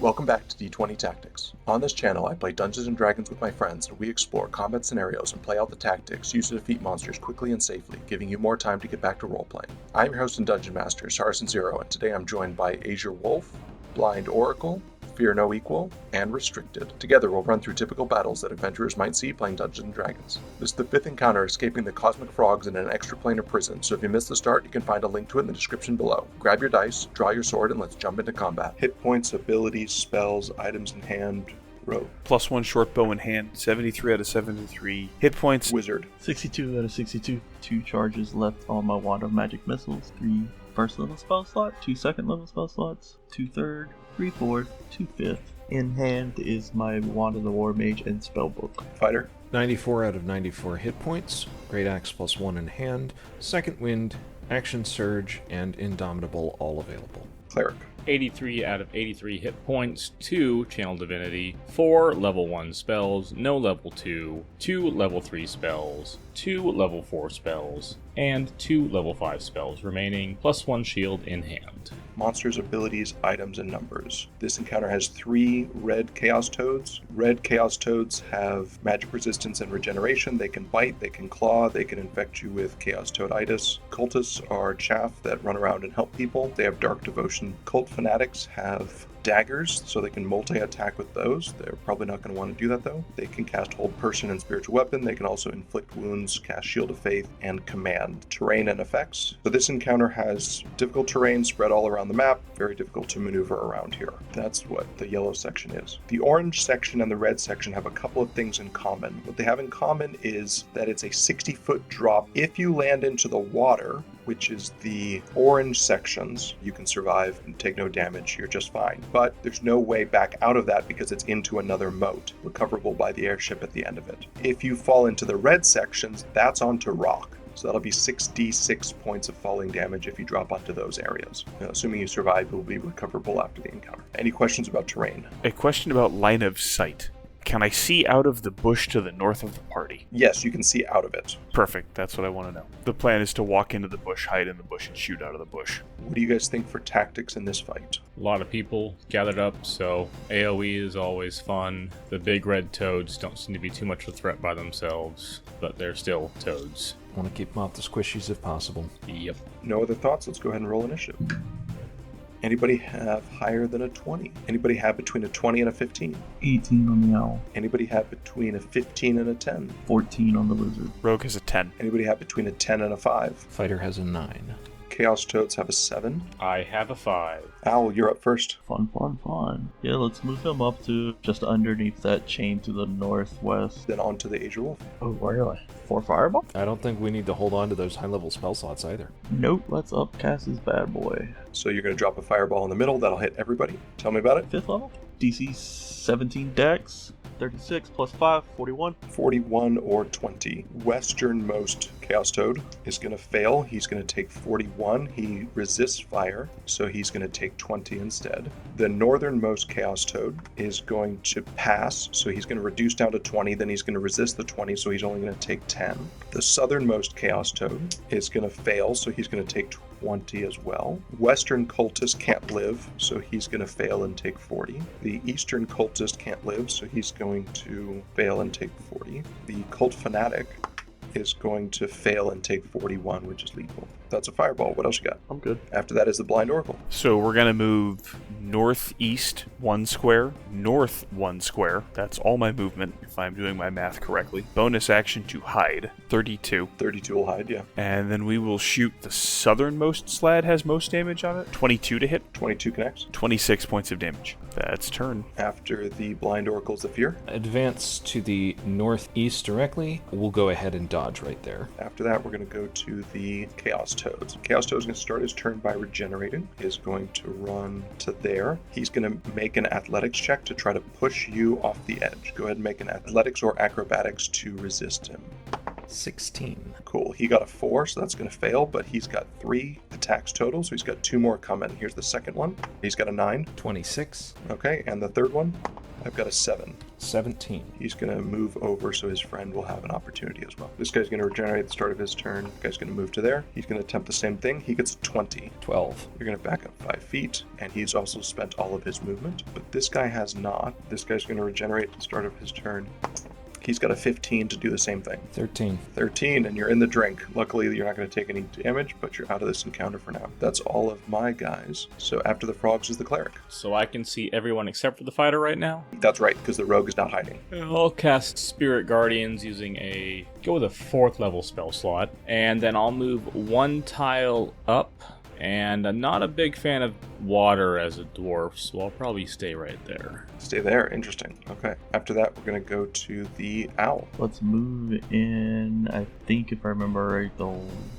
Welcome back to D20 Tactics. On this channel, I play Dungeons & Dragons with my friends, and we explore combat scenarios and play out the tactics used to defeat monsters quickly and safely, giving you more time to get back to roleplaying. I'm your host and Dungeon Master, Sarson Zero, and today I'm joined by AzureWolf, BlindOracle, Fear No Equal, and Restricted. Together, we'll run through typical battles that adventurers might see playing Dungeons & Dragons. This is the fifth encounter escaping the cosmic frogs in an extraplanar prison, so if you missed the start, you can find a link to it in the description below. Grab your dice, draw your sword, and let's jump into combat. Hit points, abilities, spells, items in hand, rogue. +1 short bow in hand, 73 out of 73. Hit points, Wizard. 62 out of 62. 2 charges left on my Wand of Magic Missiles. 3 first level spell slot, 2 second level spell slots, 2 third, 3 fourth, 2 fifth. In hand is my Wand of the War Mage and Spellbook. Fighter. 94 out of 94 hit points, Great Axe +1 in hand, Second Wind, Action Surge, and Indomitable all available. Cleric. 83 out of 83 hit points, 2 Channel Divinity, 4 level 1 spells, no level 2, 2 level 3 spells, 2 level 4 spells, and 2 level 5 spells remaining, +1 shield in hand. Monsters, abilities, items, and numbers. This encounter has 3 red Chaos Toads. Red Chaos Toads have magic resistance and regeneration. They can bite, they can claw, they can infect you with Chaos Toaditis. Cultists are chaff that run around and help people. They have Dark Devotion. Cult Fanatics have daggers, so they can multi-attack with those. They're probably not going to want to do that though. They can cast Hold Person and Spiritual Weapon. They can also inflict wounds, cast Shield of Faith, and command. Terrain and effects. So this encounter has difficult terrain spread all around the map, very difficult to maneuver around here. That's what the yellow section is. The orange section and the red section have a couple of things in common. What they have in common is that it's a 60-foot drop. If you land into the water, which is the orange sections, you can survive and take no damage, you're just fine. But there's no way back out of that because it's into another moat, recoverable by the airship at the end of it. If you fall into the red sections, that's onto rock. So that'll be 6d6 points of falling damage if you drop onto those areas. Now, assuming you survive, it will be recoverable after the encounter. Any questions about terrain? a question about line of sight. Can I see out of the bush to the north of the party? Yes, you can see out of it. Perfect, that's what I want to know. The plan is to walk into the bush, hide in the bush, and shoot out of the bush. What do you guys think for tactics in this fight? A lot of people gathered up, so AoE is always fun. The big red toads don't seem to be too much of a threat by themselves, but they're still toads. Want to keep them off the squishies if possible. Yep. No other thoughts? Let's go ahead and roll initiative. Anybody have higher than a 20? Anybody have between a 20 and a 15? 18 on the Owl. Anybody have between a 15 and a 10? 14 on the Lizard. Rogue has a 10. Anybody have between a 10 and a 5? Fighter has a 9. Chaos Toads have a 7. I have a 5. Owl, you're up first. Fun. Yeah, let's move him up to just underneath that chain to the northwest. Then on to the AzureWolf. Oh, really? 4 fireball? I don't think we need to hold on to those high-level spell slots either. Nope, let's upcast this bad boy. So you're going to drop a fireball in the middle. That'll hit everybody. Tell me about it. 5th level? DC 17 dex. 36 plus 5, 41. 41 or 20. Westernmost Chaos Toad is going to fail. He's going to take 41. He resists fire, so he's going to take 20 instead. The northernmost Chaos Toad is going to pass, so he's going to reduce down to 20. Then he's going to resist the 20, so he's only going to take 10. The southernmost Chaos Toad is going to fail, so he's going to take 20 as well. Western Cultist can't live, so he's going to fail and take 40. The Eastern Cultist can't live, so he's going to fail and take 40. The Cult Fanatic is going to fail and take 41, which is lethal. That's a fireball. What else you got? I'm good. After that is the BlindOracle. So we're going to move northeast 1 square, north 1 square. That's all my movement, if I'm doing my math correctly. Bonus action to hide, 32. 32 will hide, yeah. And then we will shoot the southernmost slad has most damage on it. 22 to hit, 22 connects. 26 points of damage. That's turn. After the BlindOracle is the Fear. Advance to the northeast directly. We'll go ahead and dodge right there. After that, we're going to go to the Chaos Toads. Chaos Toad is going to start his turn by regenerating. He is going to run to there. He's going to make an athletics check to try to push you off the edge. Go ahead and make an athletics or acrobatics to resist him. 16. Cool. He got a 4, so that's going to fail, but he's got 3 attacks total, so he's got 2 more coming. Here's the second one. He's got a 9. 26. Okay, and the third one? I've got a 7. 17. He's going to move over so his friend will have an opportunity as well. This guy's going to regenerate at the start of his turn. This guy's going to move to there. He's going to attempt the same thing. He gets 20. 12. You're going to back up 5 feet, and he's also spent all of his movement, but this guy has not. This guy's going to regenerate at the start of his turn. He's got a 15 to do the same thing. 13. 13, and you're in the drink. Luckily, you're not going to take any damage, but you're out of this encounter for now. That's all of my guys. So after the frogs is the cleric. So I can see everyone except for the fighter right now? That's right, because the rogue is not hiding. I'll cast Spirit Guardians using go with a 4th level spell slot, and then I'll move 1 tile up. And I'm not a big fan of water as a dwarf, so I'll probably stay right there. Stay there. Interesting. Okay. After that, we're going to go to the owl. Let's move in, I think if I remember right, the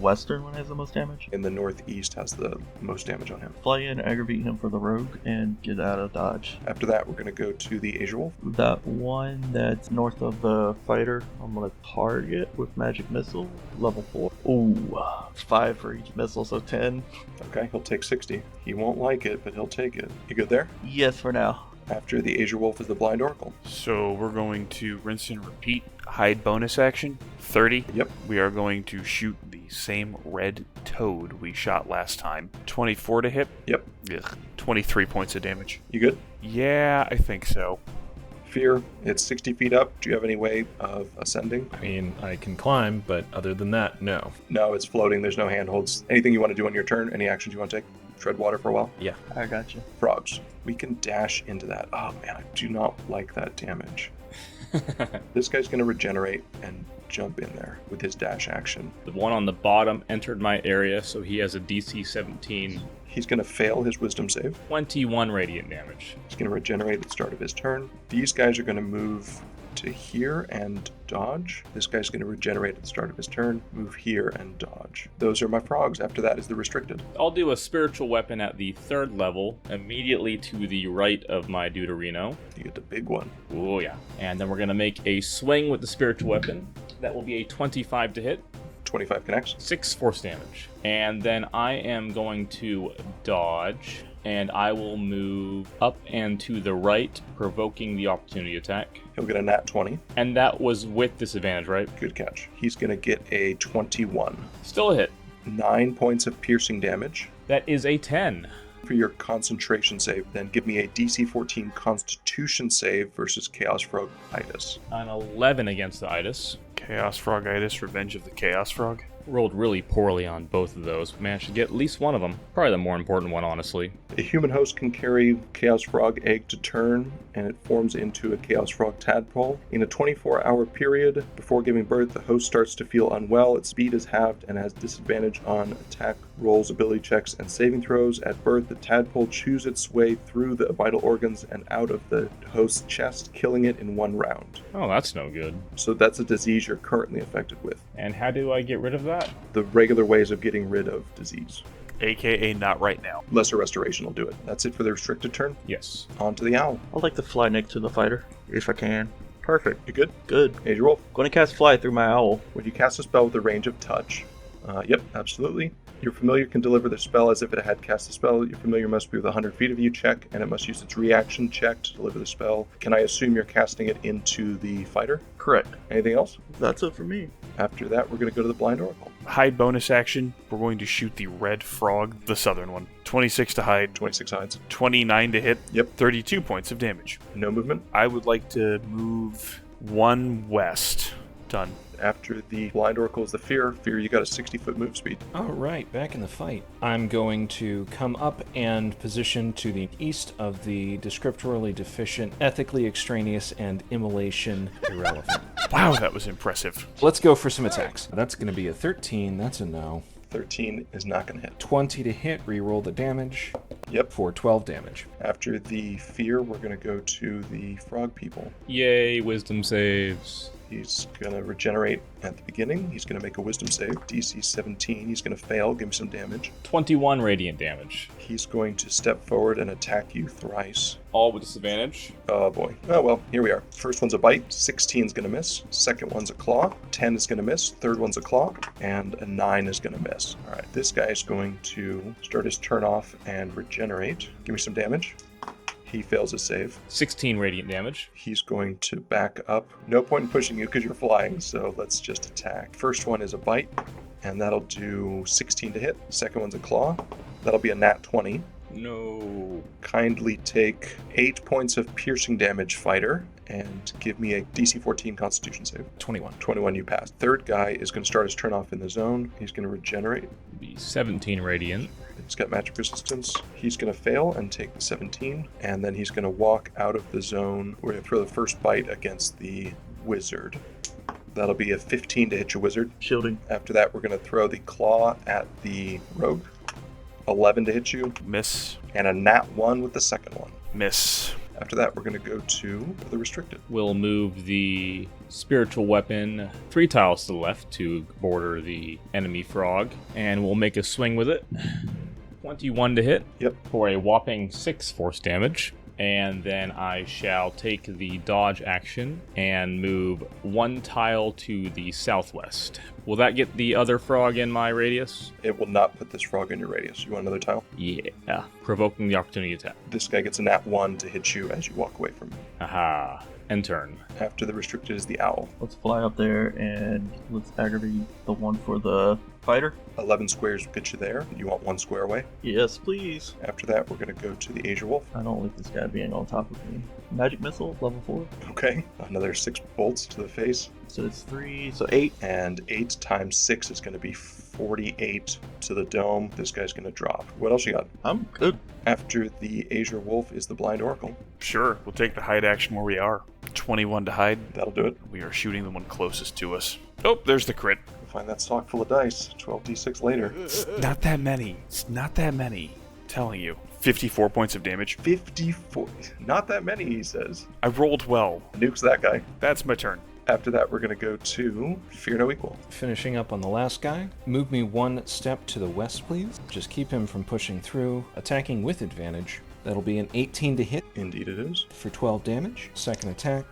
western one has the most damage. In the northeast has the most damage on him. Fly in, aggravate him for the rogue, and get out of dodge. After that, we're going to go to the AzureWolf. That one that's north of the fighter, I'm going to target with magic missile, level 4. Ooh, 5 for each missile, so 10. Okay, he'll take 60. He won't like it, but he'll take it. You good there? Yes, for now. After the AzureWolf is the BlindOracle. So we're going to rinse and repeat. Hide bonus action, 30. Yep. We are going to shoot the same red toad we shot last time. 24 to hit. Yep. Ugh. 23 points of damage. You good? Yeah, I think so. Fear, it's 60 feet up. Do you have any way of ascending? I mean, I can climb, but other than that, no. No, it's floating. There's no handholds. Anything you want to do on your turn? Any actions you want to take? Tread water for a while? Yeah. I got you. Frogs. We can dash into that. Oh man, I do not like that damage. This guy's going to regenerate and jump in there with his dash action. The one on the bottom entered my area, so he has a DC 17. He's going to fail his wisdom save. 21 radiant damage. He's going to regenerate at the start of his turn. These guys are going to move to here and dodge. This guy's going to regenerate at the start of his turn, move here and dodge. Those are my frogs. After that is the restricted. I'll do a spiritual weapon at the 3rd level, immediately to the right of my Deuterino. You get the big one. Oh yeah. And then we're going to make a swing with the spiritual weapon. That will be a 25 to hit. 25 connects. 6 force damage. And then I am going to dodge, and I will move up and to the right, provoking the opportunity attack. He'll get a nat 20. And that was with disadvantage, right? Good catch. He's going to get a 21. Still a hit. 9 points of piercing damage. That is a 10. For your concentration save, then give me a DC 14 Constitution save versus Chaos Frog Itis. An 11 against the Itis. Chaos Frogitis, Revenge of the Chaos Frog. Rolled really poorly on both of those. Managed to get at least one of them. Probably the more important one, honestly. A human host can carry Chaos Frog egg to turn, and it forms into a Chaos Frog tadpole. In a 24-hour period before giving birth, the host starts to feel unwell. Its speed is halved and has disadvantage on attack rolls, ability checks, and saving throws. At birth, the tadpole chews its way through the vital organs and out of the host's chest, killing it in 1 round. Oh, that's no good. So that's a disease you're currently affected with. And how do I get rid of that? The regular ways of getting rid of disease. AKA not right now. Lesser Restoration will do it. That's it for the restricted turn. Yes. On to the owl. I'd like to fly next to the fighter, if I can. Perfect. You good? Good. AzureWolf. Going to cast fly through my owl. When you cast a spell with a range of touch, yep, absolutely. Your familiar can deliver the spell as if it had cast the spell. Your familiar must be within 100 feet of you, check, and it must use its reaction check to deliver the spell. Can I assume you're casting it into the fighter? Correct. Anything else? That's it for me. After that, we're going to go to the BlindOracle. Hide bonus action, we're going to shoot the red frog, the southern one. 26 to hide, 26 hides. 29 to hit, Yep. 32 points of damage. No movement. I would like to move 1 west. Done. After the BlindOracle is the Fear. Fear, you got a 60-foot move speed. All right, back in the fight. I'm going to come up and position to the east of the descriptorily deficient, ethically extraneous, and immolation irrelevant. Wow, that was impressive. Let's go for some attacks. That's going to be a 13. That's a no. 13 is not going to hit. 20 to hit. Reroll the damage. Yep. For 12 damage. After the Fear, we're going to go to the Frog People. Yay, wisdom saves. He's going to regenerate at the beginning. He's going to make a wisdom save. DC 17. He's going to fail. Give me some damage. 21 radiant damage. He's going to step forward and attack you thrice. All with disadvantage. Oh boy. Oh well, here we are. First one's a bite. 16 is going to miss. Second one's a claw. 10 is going to miss. Third one's a claw. And a 9 is going to miss. All right. This guy's going to start his turn off and regenerate. Give me some damage. He fails his save. 16 radiant damage. He's going to back up. No point in pushing you because you're flying, so let's just attack. First one is a bite, and that'll do 16 to hit. Second one's a claw. That'll be a nat 20. No. Kindly take 8 points of piercing damage, fighter, and give me a DC 14 Constitution save. 21. 21, you pass. Third guy is going to start his turn off in the zone. He's going to regenerate. Be 17 radiant. He's got magic resistance. He's going to fail and take the 17, and then he's going to walk out of the zone. We're going to throw the first bite against the wizard. That'll be a 15 to hit your wizard. Shielding. After that, we're going to throw the claw at the rogue. 11 to hit you, Miss. and a nat 1 with the second one. Miss. After that, we're going to go to the restricted. We'll move the spiritual weapon 3 tiles to the left to border the enemy frog, and we'll make a swing with it. 21 to hit. Yep. For a whopping 6 force damage. And then I shall take the dodge action and move 1 tile to the southwest. Will that get the other frog in my radius? It will not put this frog in your radius. You want another tile? Yeah. Provoking the opportunity attack. This guy gets a nat 1 to hit you as you walk away from him. Aha. End turn. After the restricted is the owl. Let's fly up there and let's aggravate the one for the fighter. 11 squares will get you there. You want 1 square away. Yes, please. After that, we're going to go to the AzureWolf. I don't like this guy being on top of me. Magic missile, level 4. Okay. Another 6 bolts to the face. So it's 3, so 8. And 8 times 6 is going to be 48 to the dome. This guy's going to drop. What else you got? I'm good. After the BlindOracle is the BlindOracle. Sure, we'll take the hide action where we are. 21 to hide. That'll do it. We are shooting the one closest to us. Oh, there's the crit. Find that stock full of dice. 12d6 later. Not that many. It's not that many. I'm telling you. 54 points of damage. 54. Not that many, he says. I rolled well. Nukes that guy. That's my turn. After that, we're going to go to Fear No Equal. Finishing up on the last guy. Move me 1 step to the west, please. Just keep him from pushing through. Attacking with advantage. That'll be an 18 to hit Indeed it is. for 12 damage. Second attack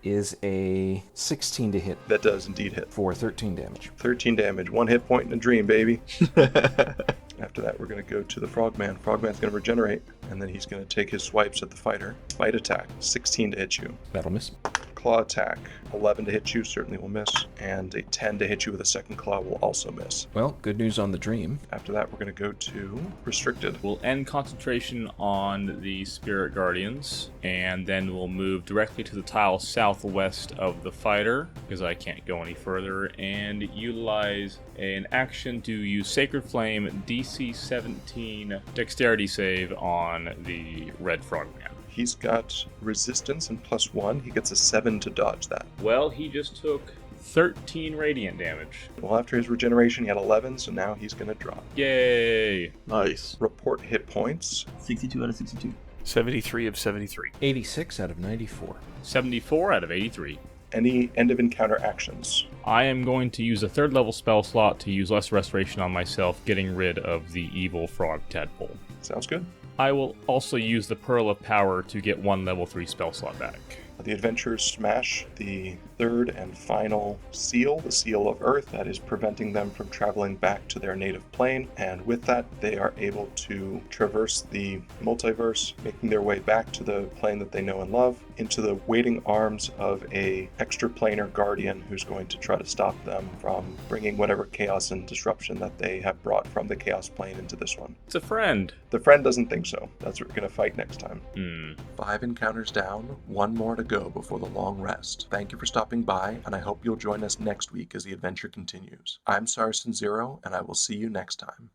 is a 16 to hit That does indeed hit. for 13 damage. 13 damage. 1 hit point in a dream, baby. After that, we're going to go to the Frogman. Frogman's going to regenerate, and then he's going to take his swipes at the fighter. Bite attack, 16 to hit you. That'll miss. Claw attack, 11 to hit you, certainly will miss. And a 10 to hit you with a second claw will also miss. Well, good news on the dream. After that, we're going to go to Restricted. We'll end concentration on the Spirit Guardians, and then we'll move directly to the tile southwest of the fighter, because I can't go any further, and utilize an action to use Sacred Flame DC 17 Dexterity save on the Red Frogman. He's got resistance and +1. He gets a 7 to dodge that. Well, he just took 13 radiant damage. Well, after his regeneration, he had 11, so now he's going to drop. Yay! Nice. Report hit points. 62 out of 62. 73 of 73. 86 out of 94. 74 out of 83. Any end of encounter actions. I am going to use a 3rd level spell slot to use less restoration on myself, getting rid of the evil frog tadpole. Sounds good. I will also use the Pearl of Power to get 1 level 3 spell slot back. The adventurers smash the 3rd and final seal, the Seal of Earth, that is preventing them from traveling back to their native plane, and with that they are able to traverse the multiverse, making their way back to the plane that they know and love, into the waiting arms of a extraplanar guardian who's going to try to stop them from bringing whatever chaos and disruption that they have brought from the chaos plane into this one. It's a friend. The friend doesn't think so. That's what we're going to fight next time. 5 encounters down, 1 more to go before the long rest. Thank you for stopping by, and I hope you'll join us next week as the adventure continues. I'm Saracen Zero, and I will see you next time.